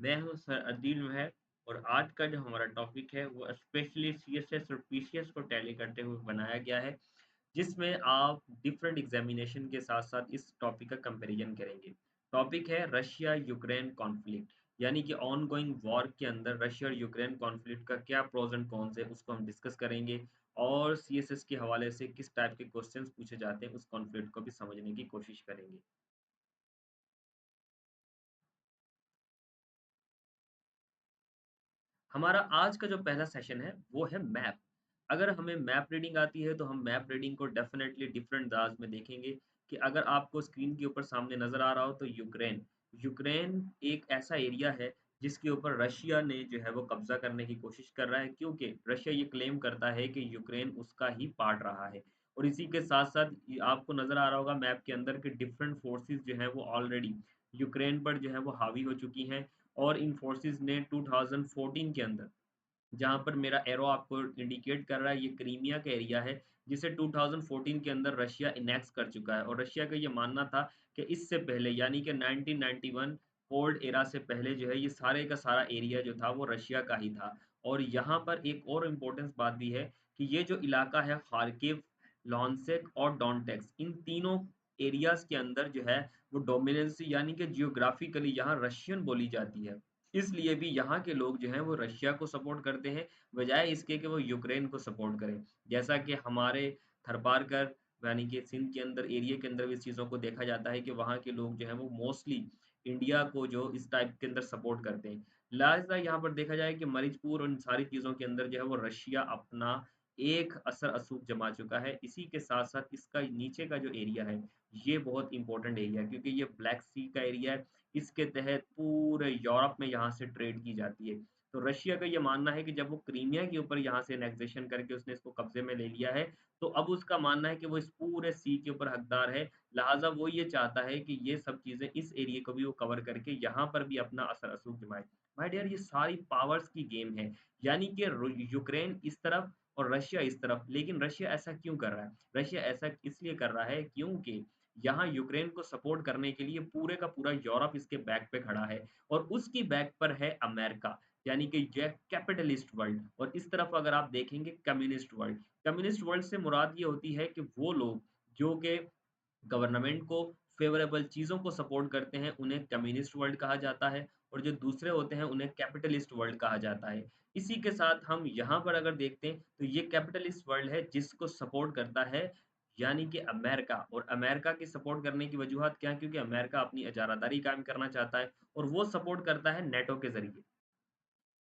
मैं हूँ सर अदील महर और आज का जो हमारा टॉपिक है वो स्पेशली सीएसएस और पीसीएस को टैली करते हुए बनाया गया है, जिसमें आप डिफरेंट एग्जामिनेशन के साथ साथ इस टॉपिक का कंपैरिजन करेंगे। टॉपिक है रशिया यूक्रेन कॉन्फ्लिक्ट, यानी कि ऑन गोइंग वॉर के अंदर रशिया और यूक्रेन कॉन्फ्लिक्ट का क्या प्रोज एंड कॉन्स है, उसको हम डिस्कस करेंगे। और सीएसएस के हवाले से किस टाइप के क्वेश्चंस पूछे जाते हैं उस कॉन्फ्लिक्ट को भी समझने की कोशिश करेंगे। हमारा आज का जो पहला सेशन है वो है मैप। अगर हमें मैप रीडिंग आती है तो हम मैप रीडिंग को डेफिनेटली डिफरेंट अंदाज में देखेंगे। कि अगर आपको स्क्रीन के ऊपर सामने नजर आ रहा हो तो यूक्रेन यूक्रेन एक ऐसा एरिया है जिसके ऊपर रशिया ने जो है वो कब्जा करने की कोशिश कर रहा है, क्योंकि रशिया ये क्लेम करता है कि यूक्रेन उसका ही पार्ट रहा है। और इसी के साथ साथ आपको नजर आ रहा होगा मैप के अंदर के डिफरेंट फोर्सेस जो है वो ऑलरेडी यूक्रेन पर जो है वो हावी हो चुकी हैं। और इन फोर्सेस ने 2014 के अंदर, जहां पर मेरा एरो आपको इंडिकेट कर रहा है, ये क्रीमिया का एरिया है जिसे 2014 के अंदर रशिया इनेक्स कर चुका है। और रशिया का ये मानना था कि इससे पहले यानी कि 1991 कोल्ड एरा से पहले जो है ये सारे का सारा एरिया जो था वो रशिया का ही था। और यहाँ पर एक और इम्पोर्टेंस बात भी है कि ये जो इलाका है खार्किव, लॉन्सेक और डोंटेक्स, इन तीनों एरियाज के अंदर जो है वो डोमिनेंसी यानी कि जियोग्राफिकली यहाँ रशियन बोली जाती है। इसलिए भी यहाँ के लोग जो हैं वो रशिया को सपोर्ट करते हैं, बजाय इसके कि वो यूक्रेन को सपोर्ट करें। जैसा कि हमारे थरपारकर यानी कि सिंध के अंदर एरिया के अंदर भी इस चीज़ों को देखा जाता है कि वहाँ के लोग जो हैं वो मोस्टली इंडिया को जो इस टाइप के अंदर सपोर्ट करते हैं। लिहाजा यहाँ पर देखा जाए कि मरिचपुर और इन सारी चीज़ों के अंदर जो है वो रशिया अपना एक असर असूक जमा चुका है। इसी के साथ साथ इसका नीचे का जो एरिया है ये बहुत इंपॉर्टेंट एरिया है, क्योंकि ये ब्लैक सी का एरिया है। इसके तहत पूरे यूरोप में यहाँ से ट्रेड की जाती है। तो रशिया का ये मानना है कि जब वो क्रीमिया के ऊपर यहाँ से एनेक्सेशन करके उसने इसको कब्जे में ले लिया है, तो अब उसका मानना है कि वो इस पूरे सी के ऊपर हकदार है। लिहाजा वो ये चाहता है कि ये सब चीजें इस एरिया को भी वो कवर करके यहाँ पर भी अपना असर असूक जमाए। भाई डियर, ये सारी पावर्स की गेम है, यानी कि यूक्रेन इस तरफ और रशिया इस तरफ। लेकिन रशिया ऐसा क्यों कर रहा है? रशिया ऐसा इसलिए कर रहा है क्योंकि यहाँ यूक्रेन को सपोर्ट करने के लिए पूरे का पूरा यूरोप इसके बैक पे खड़ा है। और उसकी बैक पर है अमेरिका, यानी कि ये कैपिटलिस्ट वर्ल्ड। और इस तरफ अगर आप देखेंगे कम्युनिस्ट वर्ल्ड। कम्युनिस्ट वर्ल्ड से मुराद ये होती है कि वो लोग जो कि गवर्नमेंट को फेवरेबल चीज़ों को सपोर्ट करते हैं उन्हें कम्युनिस्ट वर्ल्ड कहा जाता है। और जो दूसरे होते हैं उन्हें कैपिटलिस्ट वर्ल्ड कहा जाता है। इसी के साथ हम यहाँ पर अगर देखते हैं तो ये कैपिटलिस्ट वर्ल्ड है जिसको सपोर्ट करता है, यानी कि अमेरिका। और अमेरिका की सपोर्ट करने की वजूहत क्या है? क्योंकि अमेरिका अपनी इजारादारी कायम करना चाहता है और वो सपोर्ट करता है नेटो के जरिए।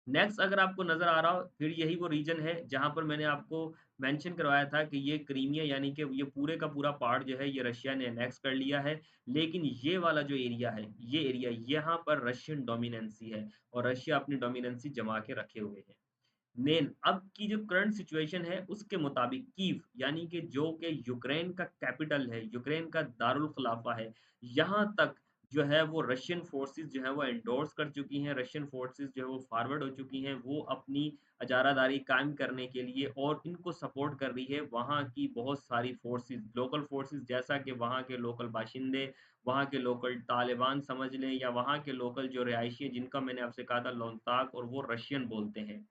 नेक्स्ट अगर आपको नज़र आ रहा हो, फिर यही वो रीजन है जहाँ पर मैंने आपको मेंशन करवाया था कि ये क्रीमिया यानी कि ये पूरे का पूरा पार्ट जो है ये रशिया ने एनेक्स कर लिया है। लेकिन ये वाला जो एरिया है, ये एरिया यहाँ पर रशियन डोमिनेंसी है और रशिया अपनी डोमिनेंसी जमा के रखे हुए है। नेन अब की जो करंट सिचुएशन है उसके मुताबिक कीव, यानी कि जो कि यूक्रेन का कैपिटल है, यूक्रेन का दारुल खिलाफा है, यहाँ तक जो है वो रशियन फोर्सेस जो है वो एंडोर्स कर चुकी हैं। रशियन फोर्सेस जो है वो फॉरवर्ड हो चुकी हैं, वो अपनी इजारादारी कायम करने के लिए, और इनको सपोर्ट कर रही है वहाँ की बहुत सारी फोर्सेस, लोकल फोर्सेस, जैसा कि वहाँ के लोकल बाशिंदे, वहाँ के लोकल तालिबान समझ लें, या वहाँ के लोकल जो रिहायशी हैं जिनका मैंने आपसे कहा था लोनताक, और वो रशियन बोलते हैं।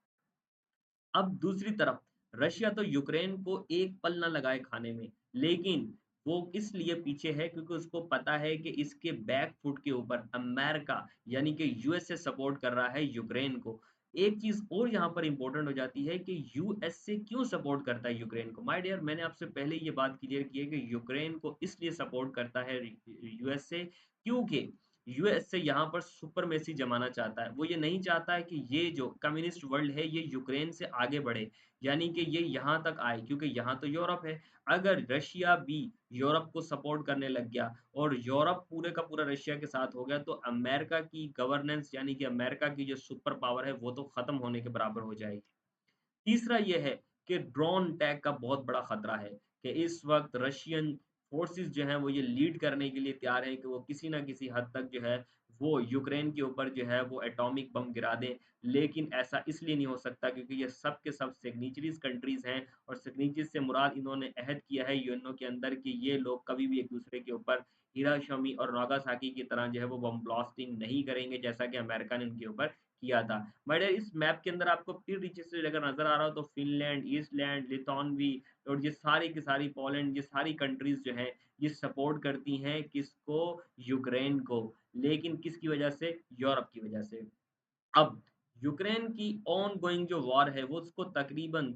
अब दूसरी तरफ रशिया तो यूक्रेन को एक पल ना लगाए खाने में, लेकिन वो इसलिए पीछे है क्योंकि उसको पता है कि इसके बैक फुट के ऊपर अमेरिका यानी कि यूएसए सपोर्ट कर रहा है यूक्रेन को। एक चीज और यहाँ पर इंपॉर्टेंट हो जाती है कि यूएसए क्यों सपोर्ट करता है यूक्रेन को। माय डियर, मैंने आपसे पहले ये बात क्लियर की है कि यूक्रेन को इसलिए सपोर्ट करता है यूएसए क्योंकि यूएसए यहाँ पर सुपरमेसी जमाना चाहता है। वो ये नहीं चाहता है कि ये जो कम्युनिस्ट वर्ल्ड है ये यूक्रेन से आगे बढ़े, यानी कि ये यहाँ तक आए, क्योंकि यहाँ तो यूरोप है। अगर रशिया भी यूरोप को सपोर्ट करने लग गया और यूरोप पूरे का पूरा रशिया के साथ हो गया, तो अमेरिका की गवर्नेंस यानी कि अमेरिका की जो सुपर पावर है वो तो खत्म होने के बराबर हो जाएगी। तीसरा ये है कि ड्रोन अटैक का बहुत बड़ा खतरा है कि इस वक्त रशियन फोर्सेस जो हैं वो ये लीड करने के लिए तैयार हैं कि वो किसी ना किसी हद तक जो है वो यूक्रेन के ऊपर जो है वो एटॉमिक बम गिरा दें। लेकिन ऐसा इसलिए नहीं हो सकता क्योंकि ये सब के सब सिग्नेचरीज कंट्रीज हैं, और सिग्नेचरीज से मुराद इन्होंने अहद किया है यूएनओ के अंदर कि ये लोग कभी भी एक दूसरे के ऊपर हिरोशिमा और नागासाकी की तरह जो है वो बम ब्लास्टिंग नहीं करेंगे, जैसा कि अमेरिका ने उनके ऊपर किया था। बट इस मैप के अंदर आपको फिर नीचे से अगर नज़र आ रहा हो तो फ़िनलैंड, ईस्टलैंड, लिथुआनवी और ये सारी की सारी पोलैंड, ये सारी कंट्रीज़ जो हैं, ये सपोर्ट करती हैं किसको? यूक्रेन को। लेकिन किसकी वजह से? यूरोप की वजह से। अब यूक्रेन की ऑन गोइंग जो वॉर है वो उसको तकरीबन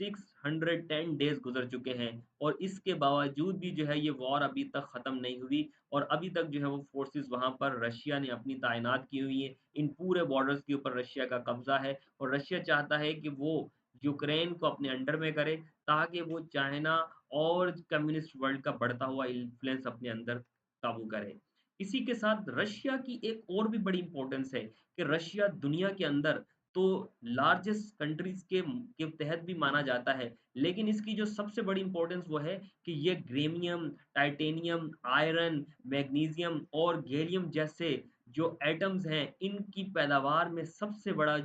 610 डेज़ गुज़र चुके हैं और इसके बावजूद भी जो है ये वॉर अभी तक ख़त्म नहीं हुई और अभी तक जो है वो फ़ोर्सेस वहाँ पर रशिया ने अपनी तैनात की हुई है। इन पूरे बॉर्डर्स के ऊपर रशिया का कब्ज़ा है और रशिया चाहता है कि वो यूक्रेन को अपने अंडर में करे ताकि वो चाइना और कम्युनिस्ट वर्ल्ड का बढ़ता हुआ इन्फ्लुएंस अपने अंदर काबू करे। इसी के साथ रशिया की एक और भी बड़ी इम्पोर्टेंस है कि रशिया दुनिया के अंदर तो लार्जेस्ट कंट्रीज के तहत भी माना जाता है, लेकिन इसकी जो सबसे बड़ी इंपॉर्टेंस वो है कि ये ग्रेमियम, टाइटेनियम, आयरन, मैग्नीशियम और गैलियम जैसे जो एटम्स हैं, इनकी पैदावार में सबसे बड़ा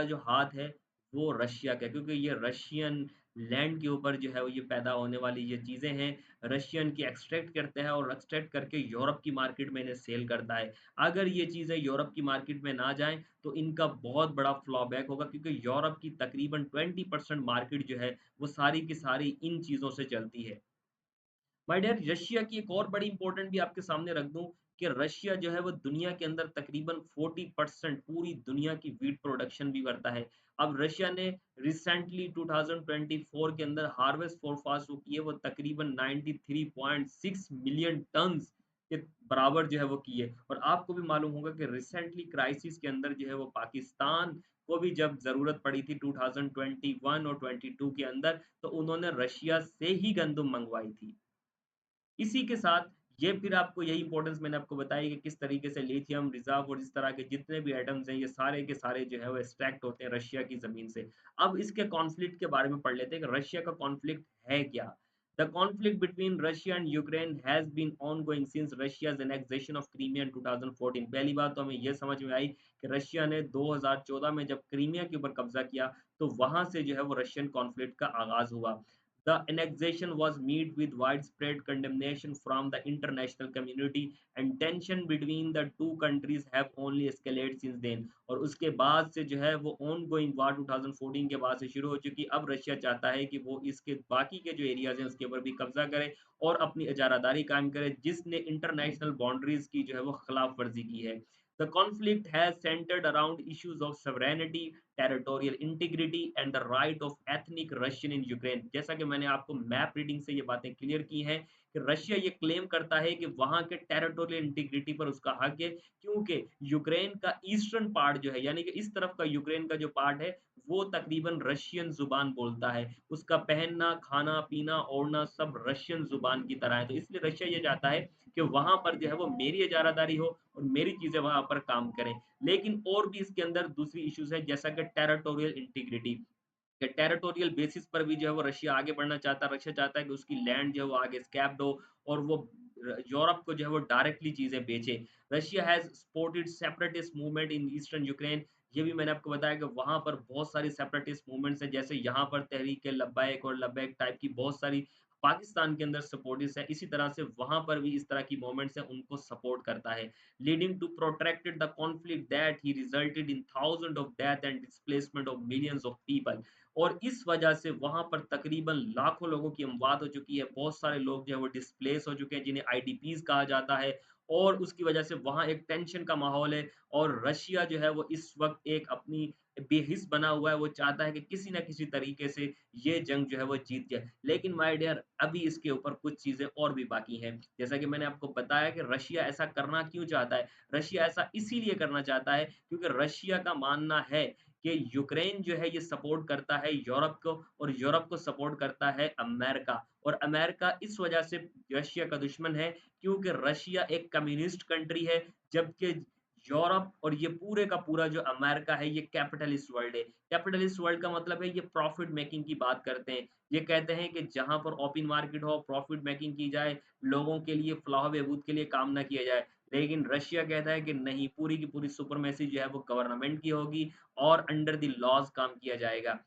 जो हाथ है, वो रशिया का है क्योंकि ये रशियन लैंड के ऊपर जो है वो ये पैदा होने वाली ये चीज़ें हैं, रशियन की एक्सट्रैक्ट करते हैं और एक्सट्रैक्ट करके यूरोप की मार्केट में इन्हें सेल करता है। अगर ये चीज़ें यूरोप की मार्केट में ना जाएँ, तो इनका बहुत बड़ा फ्लॉबैक होगा क्योंकि यूरोप की तकरीबन 20% मार्केट जो है, वो सारी की सारी इन चीज़ों से चलती है। माय डियर रशिया की एक और बड़ी इंपॉर्टेंट भी आपके सामने रख दूँ कि रशिया जो है वो दुनिया के अंदर तकरीबन 40% पूरी दुनिया की व्हीट प्रोडक्शन भी करता है। अब रशिया ने रिसेंटली 2024 के अंदर हार्वेस्ट फोरकास्ट जो की है वो तकरीबन 93.6 मिलियन टन्स के बराबर जो है वो की है। और आपको भी मालूम होगा कि रिसेंटली क्राइसिस के अंदर जो है वो पाकिस्तान को भी जब ज़रूरत पड़ी थी 2021 और 22 के अंदर, तो उन्होंने रशिया से ही गंदम मंगवाई थी। इसी के साथ ये फिर आपको यही इम्पोर्टेंस मैंने आपको बताई कि किस तरीके से लिथियम रिज़र्व और इस तरह के जितने भी एटम्स हैं, ये सारे के सारे जो है वो एक्सट्रैक्ट होते हैं रशिया की ज़मीन से। अब इसके कॉन्फ्लिक्ट के बारे में पढ़ लेते हैं कि रशिया का कॉन्फ्लिक्ट है क्या? The conflict between Russia and Ukraine has been ongoing since Russia's annexation of Crimea in 2014। पहली बात तो हमें ये समझ में आई कि रशिया ने 2014 में जब क्रीमिया के ऊपर कब्ज़ा किया, तो वहाँ से जो है वो रशियन कॉन्फ्लिक्ट का आगाज़ हुआ। The annexation was met with widespread condemnation from the international community and tension between the two countries have only escalated since then. और उसके बाद से जो है वो ongoing war 2014 के बाद से शुरू हो चुकी। अब रशिया चाहता है कि वो इसके बाकी के जो एरियाज हैं उसके ऊपर भी कब्जा करे और अपनी इजारादारी कायम करे जिसने इंटरनेशनल बाउंड्रीज की जो है वो खिलाफ वर्जी की है। The conflict has centered around issues of sovereignty, territorial integrity and the right of ethnic Russian in Ukraine। जैसा कि मैंने आपको मैप रीडिंग से ये बातें क्लियर की हैं कि रशिया ये क्लेम करता है कि वहाँ के टेरिटोरियल इंटीग्रिटी पर उसका हक है क्योंकि यूक्रेन का ईस्टर्न पार्ट जो है यानी कि इस तरफ का यूक्रेन का जो पार्ट है वो तकरीबन रशियन जुबान बोलता है। उसका पहनना, खाना, पीना, ओढ़ना सब रशियन जुबान की तरह है। तो इसलिए रशिया ये चाहता है कि वहाँ पर जो है वो मेरी इजारादारी हो और मेरी चीज़ें वहाँ पर काम करें। लेकिन और भी इसके अंदर दूसरी इश्यूज है जैसा कि टेरिटोरियल इंटीग्रिटी के टेरिटोरियल बेसिस पर भी जो है वो रशिया आगे बढ़ना चाहता है। रशिया चाहता है कि उसकी लैंड जो है वो आगे स्कैप्ड हो और वो यूरोप को जो है वो डायरेक्टली चीजें बेचे। Russia has supported separatist movement in eastern Ukraine. ये भी मैंने आपको बताया कि वहां पर बहुत सारी सेपरेटिस्ट मूवमेंट्स हैं जैसे यहाँ पर तहरीक लब्बैक और लब्बैक टाइप की बहुत सारी पाकिस्तान के अंदर सपोर्टिस्ट है। इसी तरह से वहां पर भी इस तरह की मूवमेंट्स हैं उनको सपोर्ट करता है। leading to protracted the conflict that he resulted in thousands of death and displacement of millions of people। और इस वजह से वहां पर तकरीबन लाखों लोगों की अमवात हो चुकी है। बहुत सारे लोग जो है वो डिस्प्लेस हो चुके हैं जिन्हें आईडीपीज कहा जाता है और उसकी वजह से वहां एक टेंशन का माहौल है और रशिया जो है वो इस वक्त एक अपनी बेहिस बना हुआ है। वो चाहता है कि किसी ना किसी तरीके से ये जंग जो है वो जीत जाए। लेकिन माय डियर अभी इसके ऊपर कुछ चीजें और भी बाकी हैं। जैसा कि मैंने आपको बताया कि रशिया ऐसा करना क्यों चाहता है। रशिया ऐसा इसीलिए करना चाहता है क्योंकि रशिया का मानना है कि यूक्रेन जो है ये सपोर्ट करता है यूरोप को और यूरोप को सपोर्ट करता है अमेरिका। और अमेरिका इस वजह से रशिया का दुश्मन है क्योंकि रशिया एक कम्युनिस्ट कंट्री है जबकि यूरोप और ये पूरे का पूरा जो अमेरिका है ये कैपिटलिस्ट वर्ल्ड है। कैपिटलिस्ट वर्ल्ड का मतलब है ये प्रॉफिट मेकिंग की बात करते हैं। ये कहते हैं कि जहां पर ओपन मार्केट हो, प्रॉफिट मेकिंग की जाए, लोगों के लिए फलाह बहबूद के लिए काम ना किया जाए। लेकिन रशिया कहता है कि नहीं, पूरी की पूरी सुपरमेसी जो है वो गवर्नमेंट की होगी और अंडर द लॉज काम किया जाएगा।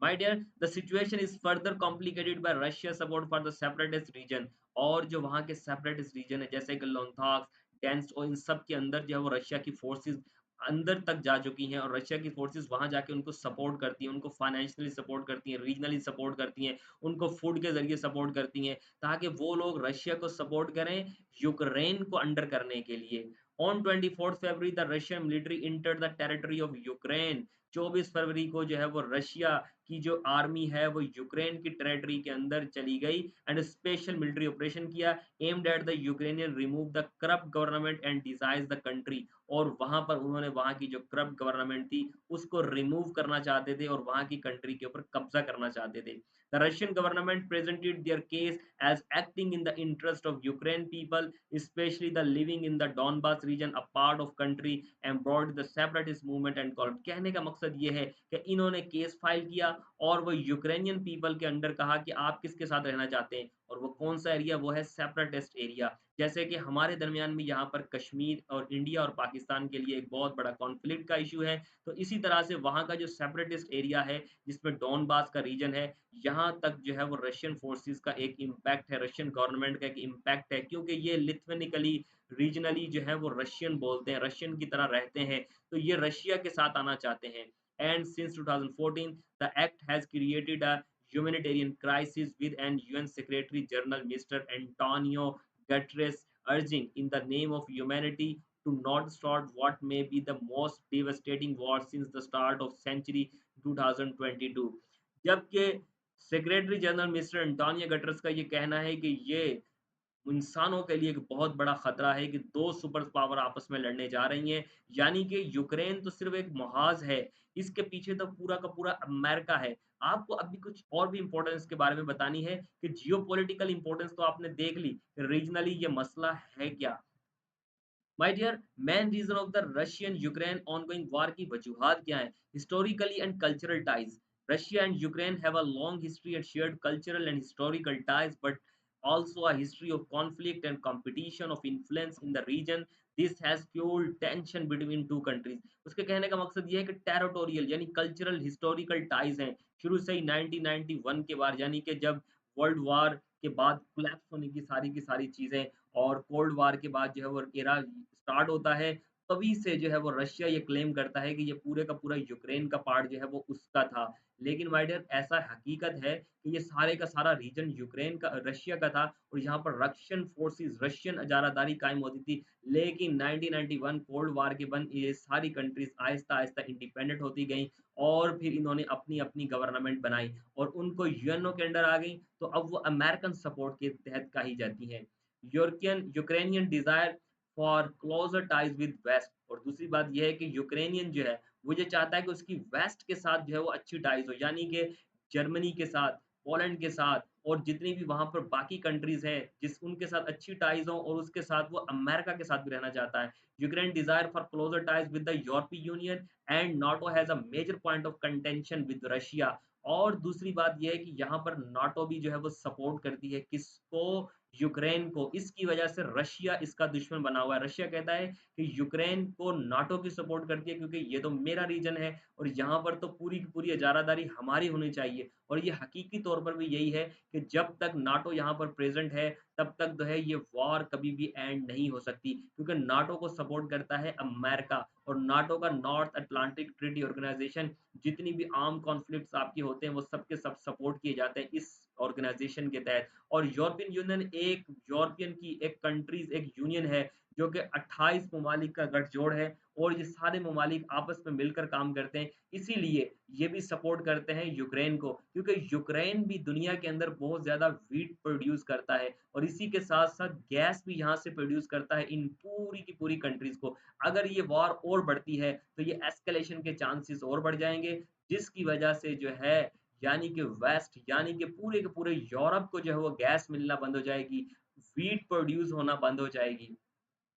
My dear, the situation is further complicated by Russia's support for the separatist region और जो वहाँ के सेपरेटिस्ट रीजन है जैसे कि लोंथाक, डेंस और इन सब के अंदर जो है वो रशिया की फोर्सेस अंदर तक जा चुकी हैं और रशिया की फोर्सेस वहाँ जाके उनको सपोर्ट करती हैं, उनको फाइनेंशियली सपोर्ट करती हैं, रीजनली सपोर्ट करती हैं, उनको फूड के ज़रिए सपोर्ट करती हैं, ताकि वो लोग रशिया को सपोर्ट करें यूक्रेन को अंडर करने के लिए। On 24th February the Russian military entered the territory of Ukraine. 24 फरवरी को जो है वो रशिया की जो आर्मी है वो यूक्रेन की टेरिटरी के अंदर चली गई एंड स्पेशल मिलिट्री ऑपरेशन किया aimed at the Ukrainian remove the corrupt government and disguise the country. और वहां पर उन्होंने वहां की जो करप्ट गवर्नमेंट थी उसको रिमूव करना चाहते थे और वहां की कंट्री के ऊपर कब्जा करना चाहते थे। The Russian government presented their case as acting in the interest of Ukraine people, especially the living in the Donbas region, a part of country and brought the separatist movement and called। कहने का मकसद ये है कि इन्होंने case file किया और वो यूक्रेनियन पीपल के अंडर कहा कि आप किसके साथ रहना चाहते हैं और वो कौन सा एरिया, वो है सेपरेटिस्ट एरिया। जैसे कि हमारे दरमियान में यहाँ पर कश्मीर और इंडिया और पाकिस्तान के लिए एक बहुत बड़ा कॉन्फ्लिक्ट का इशू है, तो इसी तरह से वहाँ का जो सेपरेटिस्ट एरिया है जिसमें डॉनबास का रीजन है, यहाँ तक जो है वो रशियन फोर्सेस का एक इम्पैक्ट है, रशियन गवर्नमेंट का एक इम्पैक्ट है, क्योंकि ये लिथुआनिकली रीजनली जो है वो रशियन बोलते हैं, रशियन की तरह रहते हैं, तो ये रशिया के साथ आना चाहते हैं। And since 2014 the act has created a humanitarian crisis with an UN Secretary General Mr. Antonio Guterres urging in the name of humanity to not start what may be the most devastating war since the start of century 2022। जबकि secretary general mister Antonio gutters का ये कहना है कि ये इंसानों के लिए एक बहुत बड़ा खतरा है कि 2 सुपर पावर आपस में लड़ने जा रही हैं, यानी कि यूक्रेन तो सिर्फ़ एक मुहाज़ है, इसके पीछे तो पूरा का पूरा अमेरिका है। आपको अभी कुछ और भी इम्पोर्टेंस के बारे में बतानी है कि जियोपॉलिटिकल इम्पोर्टेंस तो आपने देख ली, रीजनली ये मसला है क्या? My dear, main reason of the Russian Ukraine ongoing war की वजूहात क्या हैं? Historically and cultural ties. Russia and Ukraine have a long history and shared cultural and historical ties, but also a history of conflict and competition of influence in the region. This has fueled tension between two countries। उसके कहने का मकसद ये है कि territorial यानी cultural historical ties हैं शुरू से ही 1991 के बाद, यानी कि जब वर्ल्ड वॉर के बाद कोलैप्स होने की सारी चीजें और कोल्ड वॉर के बाद जो है वो एरा स्टार्ट होता है, तभी से जो है वो रशिया ये क्लेम करता है कि ये पूरे का पूरा यूक्रेन का पार्ट जो है वो उसका था। लेकिन माय डियर, ऐसा हकीकत है कि ये सारे का सारा रीजन यूक्रेन का रशिया का था और यहाँ पर रशियन फोर्सेस रशियन इजारादारी कायम होती थी। लेकिन 1991 कोल्ड वॉर के बाद ये सारी कंट्रीज आहिस्ता-आहिस्ता इंडिपेंडेंट होती गईं और फिर इन्होंने अपनी-अपनी गवर्नमेंट बनाई और उनको यूएनओ के अंडर आ गई, तो अब वो अमेरिकन सपोर्ट के तहत कही जाती हैं। European Ukrainian desire for closer ties with West. और दूसरी बात ये है कि यूक्रेनियन जो है, वो ये चाहता है कि उसकी वेस्ट के साथ जो है वो अच्छी टाइज़ हो, यानी कि जर्मनी के साथ, पोलैंड के साथ और जितनी भी वहाँ पर बाकी कंट्रीज़ हैं, जिस उनके साथ अच्छी टाइज़ हों और उसके साथ वो अमेरिका के साथ भी रहना चाहता है। Ukraine desire for closer ties with the European union and NATO has a major point of contention with Russia. और दूसरी बात ये है कि यहाँ पर नाटो भी जो है वो सपोर्ट करती है किसको? यूक्रेन को। इसकी वजह से रशिया इसका दुश्मन बना हुआ है। रशिया कहता है कि यूक्रेन को नाटो की सपोर्ट करती है क्योंकि ये तो मेरा रीजन है और यहाँ पर तो पूरी की पूरी इजारादारी हमारी होनी चाहिए। और ये हकीकी तौर पर भी यही है कि जब तक नाटो यहाँ पर प्रेज़ेंट है, तब तक जो है ये वॉर कभी भी एंड नहीं हो सकती, क्योंकि नाटो को सपोर्ट करता है अमेरिका और नाटो का नॉर्थ अटलांटिक ट्रीटी ऑर्गेनाइजेशन, जितनी भी आर्म्ड कॉन्फ्लिक्ट्स आपके होते हैं, वो सब के सब सपोर्ट किए जाते हैं इस ऑर्गेनाइजेशन के तहत। और यूरोपियन यूनियन एक यूरोपियन की एक कंट्रीज़ एक यूनियन है, जो कि 28 ममालिक का गठजोड़ है और ये सारे ममालिक आपस में मिलकर काम करते हैं। इसीलिए ये भी सपोर्ट करते हैं यूक्रेन को, क्योंकि यूक्रेन भी दुनिया के अंदर बहुत ज़्यादा व्हीट प्रोड्यूस करता है और इसी के साथ-साथ गैस भी यहाँ से प्रोड्यूस करता है इन पूरी की पूरी कंट्रीज़ को। अगर ये वॉर और बढ़ती है, तो ये एस्केलेशन के चांसेस और बढ़ जाएँगे, जिसकी वजह से जो है यानी कि वेस्ट यानी कि पूरे के पूरे यूरोप को जो है वो गैस मिलना बंद हो जाएगी, व्हीट प्रोड्यूस होना बंद हो जाएगी।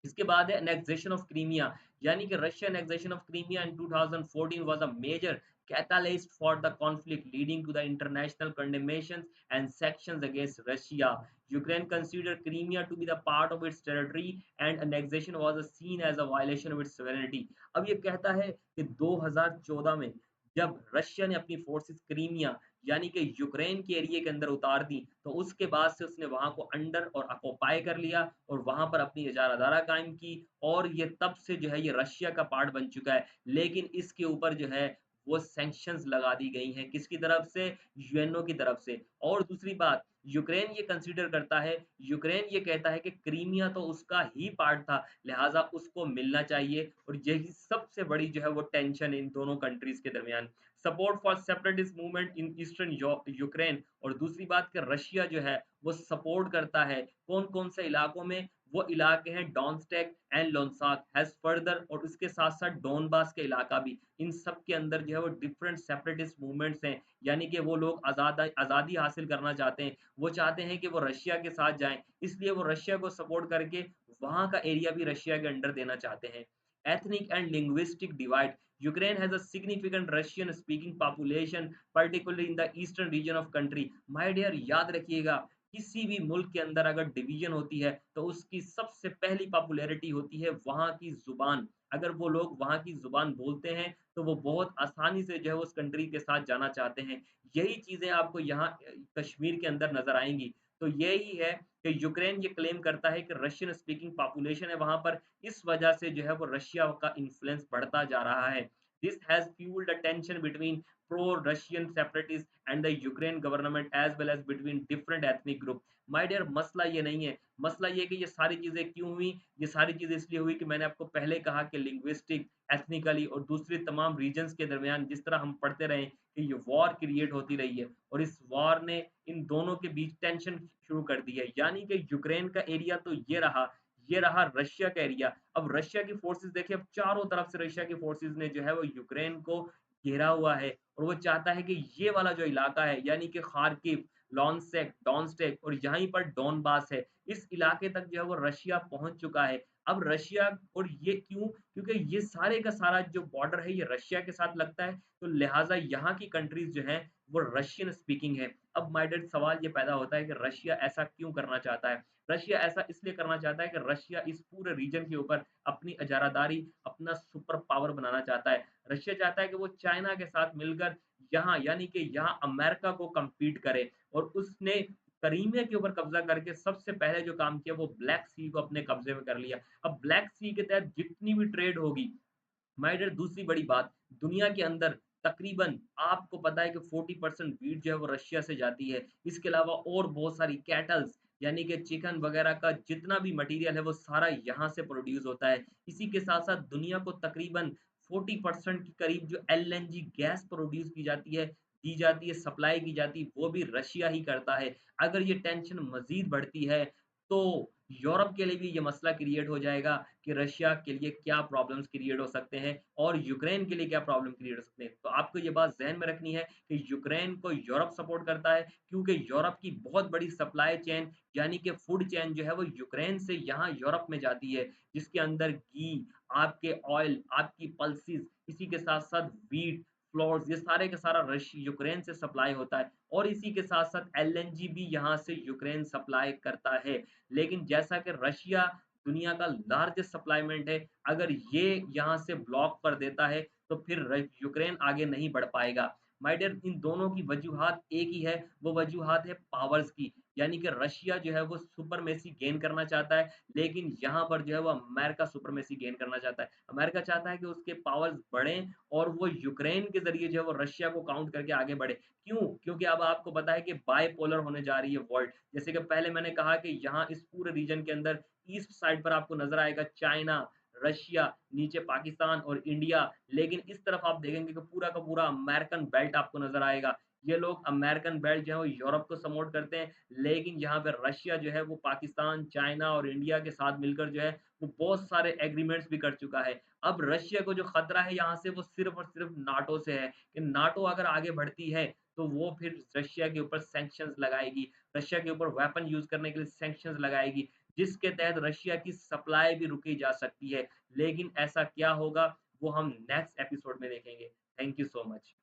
इसके बाद है एनेक्सेशन ऑफ क्रीमिया, यानी कि Russia annexation of Crimea in 2014 was a major catalyst for the conflict leading to the international condemnations and sanctions against Russia. Ukraine considered Crimea to be the part of its territory and annexation was seen as a violation of its sovereignty। अब ये कहता है कि 2014 में जब Russia ने अपनी forces Crimea यानी कि यूक्रेन के एरिया के अंदर उतार दी, तो उसके बाद से उसने वहाँ को अंडर और ऑक्युपाई कर लिया और वहाँ पर अपनी इजारादारा कायम की और ये तब से जो है ये रशिया का पार्ट बन चुका है। लेकिन इसके ऊपर जो है वो सैंक्शंस लगा दी गई हैं, किसकी तरफ से? यूएनओ की तरफ से। और दूसरी बात, यूक्रेन ये कंसीडर करता है, यूक्रेन ये कहता है कि क्रीमिया तो उसका ही पार्ट था, लिहाज़ा उसको मिलना चाहिए और यही सबसे बड़ी जो है वो टेंशन इन दोनों कंट्रीज़ के दरमियान। Support for separatist movement in eastern Ukraine और दूसरी बात कि रशिया जो है वो सपोर्ट करता है कौन-कौन से इलाकों में? वो इलाके हैं Donetsk and Luhansk has further और उसके साथ-साथ डोनबास के इलाका भी। इन सब के अंदर जो है वो डिफरेंट सेपरेटिस्ट मूवमेंट्स हैं, यानी कि वो लोग आज़ादी हासिल करना चाहते हैं। वो चाहते हैं कि वो रशिया के साथ जाएँ, इसलिए वो रशिया को सपोर्ट करके वहाँ का एरिया भी रशिया के अंडर देना चाहते हैं। Ethnic and linguistic divide Ukraine has a significant Russian speaking population, particularly in the eastern region of country. My dear, याद रखिएगा, किसी भी मुल्क के अंदर अगर डिवीजन होती है, तो उसकी सबसे पहली पॉपुलैरिटी होती है वहाँ की ज़ुबान। अगर वो लोग वहाँ की ज़ुबान बोलते हैं, तो वो बहुत आसानी से जो है उस कंट्री के साथ जाना चाहते हैं। यही चीज़ें आपको यहाँ कश्मीर के अंदर नज़र आएँगी। तो यही है कि यूक्रेन ये क्लेम करता है कि रशियन स्पीकिंग पॉपुलेशन है वहाँ पर, इस वजह से जो है वो रशिया का इन्फ्लुएंस बढ़ता जा रहा है। This has fueled the tension between pro-Russian separatists and the Ukraine government as well as between different ethnic group. My dear, मसला ये नहीं है, मसला ये है कि ये सारी चीज़ें क्यों हुई? ये सारी चीज़ें इसलिए हुई कि मैंने आपको पहले कहा कि लिंग्विस्टिक, एथनिकली और दूसरे तमाम रीजन्स के दरमियान जिस तरह हम पढ़ते रहे कि ये वॉर क्रिएट होती रही है और इस वॉर ने इन दोनों के बीच टेंशन शुरू कर दी है। यानी कि यूक्रेन का एरिया तो ये रहा रशिया का एरिया। अब रशिया की फोर्सेस देखिए अब चारों तरफ से रशिया की फोर्सेस ने जो है वो यूक्रेन को घेरा हुआ है और वो चाहता है कि ये वाला जो इलाका है यानी कि खार्किव, लॉन्सेक, डोनेट्स्क और यहीं पर डोनबास है, इस इलाके तक जो है वो रशिया पहुँच चुका है। अब रशिया और ये क्यों? क्योंकि ये सारे का सारा जो बॉर्डर है ये रशिया के साथ लगता है, तो लिहाज़ा यहाँ की कंट्रीज़ जो हैं वो रशियन स्पीकिंग है। अब माय डियर सवाल ये पैदा होता है कि रशिया ऐसा क्यों करना चाहता है? रशिया ऐसा इसलिए करना चाहता है कि रशिया इस पूरे रीजन के ऊपर अपनी इजारादारी, अपना सुपर पावर बनाना चाहता है। रशिया चाहता है कि वो चाइना के साथ मिलकर यहाँ यानी कि यहाँ अमेरिका को कम्पीट करे और उसने क्रीमिया के ऊपर कब्ज़ा करके सबसे पहले जो काम किया वो ब्लैक सी को अपने कब्ज़े में कर लिया। अब ब्लैक सी के तहत जितनी भी ट्रेड होगी माय डियर दूसरी बड़ी बात, दुनिया के अंदर तकरीबन आपको पता है कि 40% व्हीट जो है वो रशिया से जाती है। इसके अलावा और बहुत सारी कैटल्स यानी कि चिकन वगैरह का जितना भी मटेरियल है वो सारा यहाँ से प्रोड्यूस होता है। इसी के साथ-साथ दुनिया को तकरीबन 40% के करीब जो एलएनजी गैस प्रोड्यूस की जाती है, दी जाती है, सप्लाई की जाती है, वो भी रशिया ही करता है। अगर ये टेंशन मज़ीद बढ़ती है, तो यूरोप के लिए भी ये मसला क्रिएट हो जाएगा कि रशिया के लिए क्या प्रॉब्लम्स क्रिएट हो सकते हैं और यूक्रेन के लिए क्या प्रॉब्लम क्रिएट हो सकते हैं। तो आपको ये बात ज़हन में रखनी है कि यूक्रेन को यूरोप सपोर्ट करता है क्योंकि यूरोप की बहुत बड़ी सप्लाई चेन यानी कि फूड चेन जो है वो यूक्रेन से यहाँ यूरोप में जाती है, जिसके अंदर घी, आपके ऑयल, आपकी पल्सेस, इसी के साथ-साथ व्हीट, फ्लोर्स ये सारे का सारा यूक्रेन से सप्लाई होता है और इसी के साथ-साथ एलएनजी भी यहाँ से यूक्रेन सप्लाई करता है। लेकिन जैसा कि रशिया दुनिया का लार्जेस्ट सप्लाइमेंट है, अगर ये यहाँ से ब्लॉक कर देता है, तो फिर यूक्रेन आगे नहीं बढ़ पाएगा। माय डियर इन दोनों की वजूहात एक ही है, वो वजूहात है पावर्स की। यानी कि रशिया जो है वो सुपरमेसी गेन करना चाहता है, लेकिन यहाँ पर जो है वो अमेरिका सुपरमेसी गेन करना चाहता है। अमेरिका चाहता है कि उसके पावर्स बढ़ें और वो यूक्रेन के ज़रिए जो है वो रशिया को काउंट करके आगे बढ़े। क्यों? क्योंकि अब आपको पता है कि बाइपोलर होने जा रही है वर्ल्ड। जैसे कि पहले मैंने कहा कि यहाँ इस पूरे रीजन के अंदर ईस्ट साइड पर आपको नज़र आएगा चाइना, रशिया, नीचे पाकिस्तान और इंडिया, लेकिन इस तरफ आप देखेंगे कि पूरा का पूरा अमेरिकन बेल्ट आपको नज़र आएगा। ये लोग अमेरिकन बेल्ट जो है वो यूरोप को सपोर्ट करते हैं, लेकिन यहाँ पे रशिया जो है वो पाकिस्तान, चाइना और इंडिया के साथ मिलकर जो है वो बहुत सारे एग्रीमेंट्स भी कर चुका है। अब रशिया को जो खतरा है यहाँ से वो सिर्फ़ और सिर्फ़ नाटो से है, कि नाटो अगर आगे बढ़ती है, तो वो फिर रशिया के ऊपर सैंक्शंस लगाएगी, रशिया के ऊपर वेपन यूज़ करने के लिए सैंक्शंस लगाएगी, जिसके तहत रशिया की सप्लाई भी रुकी जा सकती है। लेकिन ऐसा क्या होगा, वो हम नेक्स्ट एपिसोड में देखेंगे। Thank you so much.